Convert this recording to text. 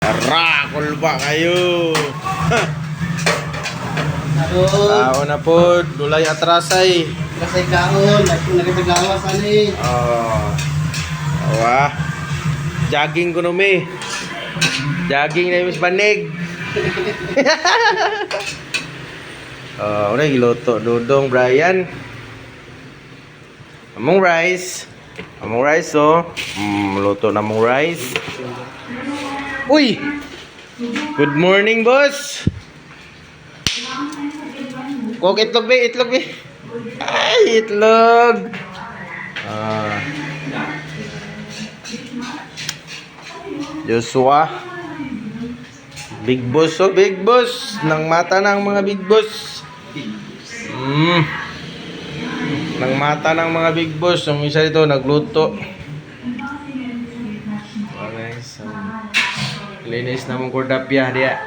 Rakol ba kayo? Kaon. Tao na po, dulay atrasay. Kasay kaon. Nagkatagawas ani. Oh. Wah. Jogging ko numi. Jogging na yung banig. Oh, udah giluto dudong Brian. Among rice. Among rice oh. Luto na mong rice. Uy. Good morning, boss. Kok itlog be, itlog be. Ay, itlog. Ah. Joshua. Big boss oh, big boss. Nang mata ng mga big boss. Nang mata ng mga big boss. Yung isa dito nagluto. Okay, so linis na mong kordapya dia.